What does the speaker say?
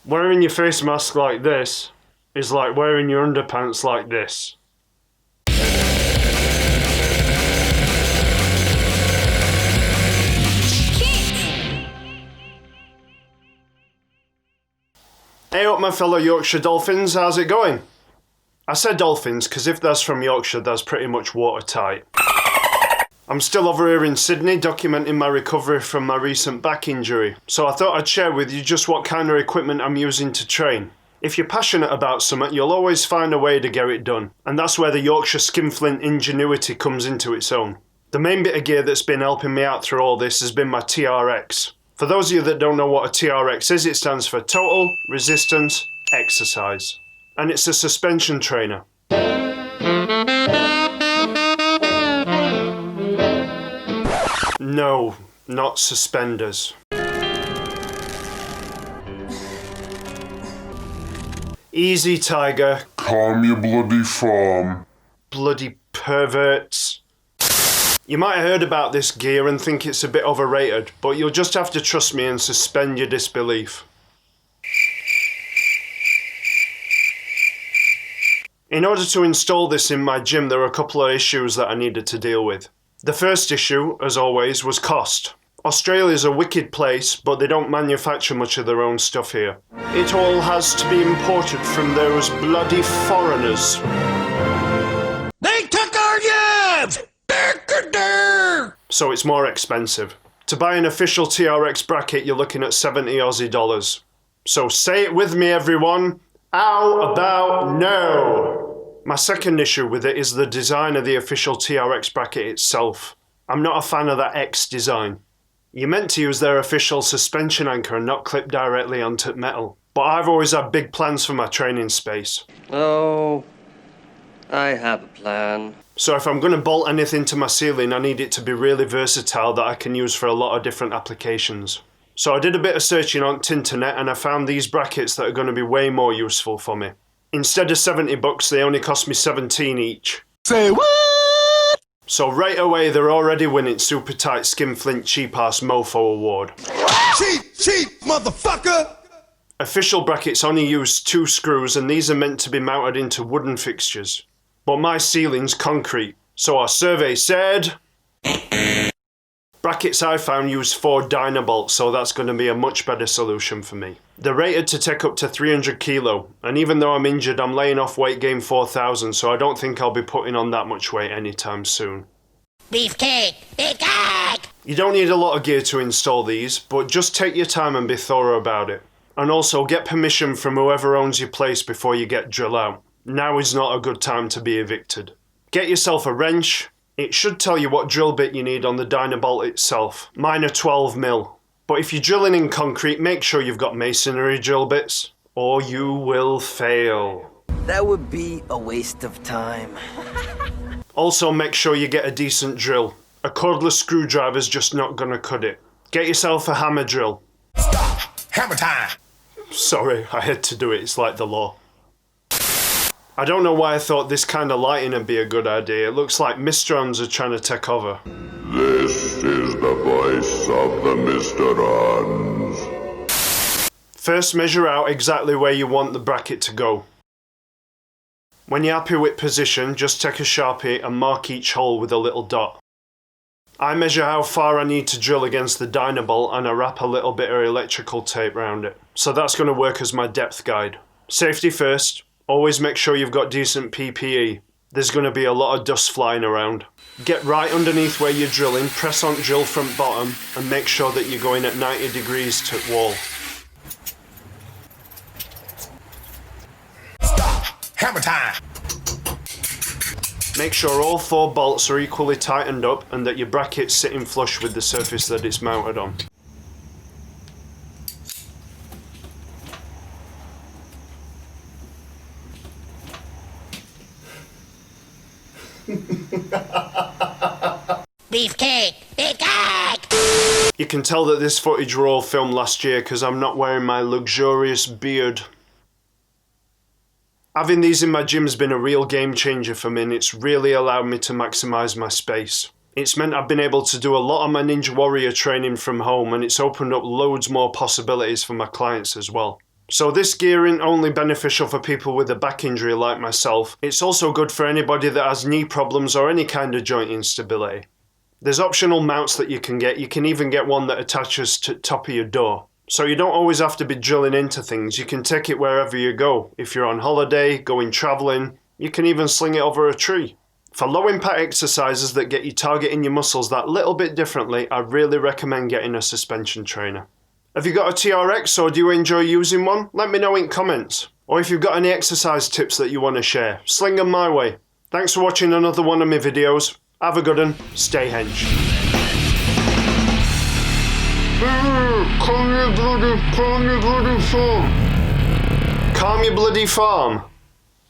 Wearing your face mask like this is like wearing your underpants like this. Hey up my fellow Yorkshire Dolphins, how's it going? I said Dolphins because if that's from Yorkshire, that's pretty much watertight. I'm still over here in Sydney documenting my recovery from my recent back injury, so I thought I'd share with you just what kind of equipment I'm using to train. If you're passionate about something, you'll always find a way to get it done, and that's where the Yorkshire Skinflint ingenuity comes into its own. The main bit of gear that's been helping me out through all this has been my TRX. For those of you that don't know what a TRX is, it stands for Total Resistance Exercise, and it's a suspension trainer. No, not suspenders. Easy, Tiger. Calm your bloody farm. Bloody perverts. You might have heard about this gear and think it's a bit overrated, but you'll just have to trust me and suspend your disbelief. In order to install this in my gym, there are a couple of issues that I needed to deal with. The first issue, as always, was cost. Australia's a wicked place, but they don't manufacture much of their own stuff here. It all has to be imported from those bloody foreigners. They took our jobs! So it's more expensive. To buy an official TRX bracket, you're looking at 70 Aussie dollars. So say it with me, everyone. How about no? My second issue with it is the design of the official TRX bracket itself. I'm not a fan of that X design. You're meant to use their official suspension anchor and not clip directly onto metal. But I've always had big plans for my training space. Oh, I have a plan. So if I'm going to bolt anything to my ceiling, I need it to be really versatile that I can use for a lot of different applications. So I did a bit of searching on Tinternet and I found these brackets that are going to be way more useful for me. Instead of $70, they only cost me 17 each. Say what? So right away they're already winning Super Tight Skinflint Cheap Ass Mofo Award. Cheap, motherfucker! Official brackets only use 2 screws and these are meant to be mounted into wooden fixtures. But my ceiling's concrete, so our survey said... Brackets I found use 4 Dynabolts, so that's going to be a much better solution for me. They're rated to take up to 300 kilo, and even though I'm injured, I'm laying off weight gain 4,000, so I don't think I'll be putting on that much weight anytime soon. Beefcake! Beefcake! You don't need a lot of gear to install these, but just take your time and be thorough about it. And also get permission from whoever owns your place before you get drill out. Now is not a good time to be evicted. Get yourself a wrench. It should tell you what drill bit you need on the Dynabolt itself. Mine are 12mm. But if you're drilling in concrete, make sure you've got masonry drill bits, or you will fail. That would be a waste of time. Also make sure you get a decent drill. A cordless screwdriver's just not gonna cut it. Get yourself a hammer drill. Stop! Hammer time! Sorry, I had to do it, it's like the law. I don't know why I thought this kind of lighting would be a good idea. It looks like Mistrons are trying to take over. This is the voice of the Misterons. First, measure out exactly where you want the bracket to go. When you're happy with position, just take a Sharpie and mark each hole with a little dot. I measure how far I need to drill against the Dynabolt and I wrap a little bit of electrical tape around it. So that's going to work as my depth guide. Safety first. Always make sure you've got decent PPE. There's going to be a lot of dust flying around. Get right underneath where you're drilling, press on drill front bottom, and make sure that you're going at 90 degrees to wall. Stop! Hammer time! Make sure all 4 bolts are equally tightened up and that your bracket's sitting flush with the surface that it's mounted on. Beefcake! Beefcake! You can tell that this footage were all filmed last year because I'm not wearing my luxurious beard. Having these in my gym has been a real game changer for me and it's really allowed me to maximise my space. It's meant I've been able to do a lot of my Ninja Warrior training from home and it's opened up loads more possibilities for my clients as well. So this gear isn't only beneficial for people with a back injury like myself, it's also good for anybody that has knee problems or any kind of joint instability. There's optional mounts that you can get. You can even get one that attaches to the top of your door. So you don't always have to be drilling into things. You can take it wherever you go. If you're on holiday, going travelling, you can even sling it over a tree. For low impact exercises that get you targeting your muscles that little bit differently, I really recommend getting a suspension trainer. Have you got a TRX or do you enjoy using one? Let me know in comments. Or if you've got any exercise tips that you want to share, sling them my way. Thanks for watching another one of my videos. Have a good one. Stay hench. Calm your bloody farm.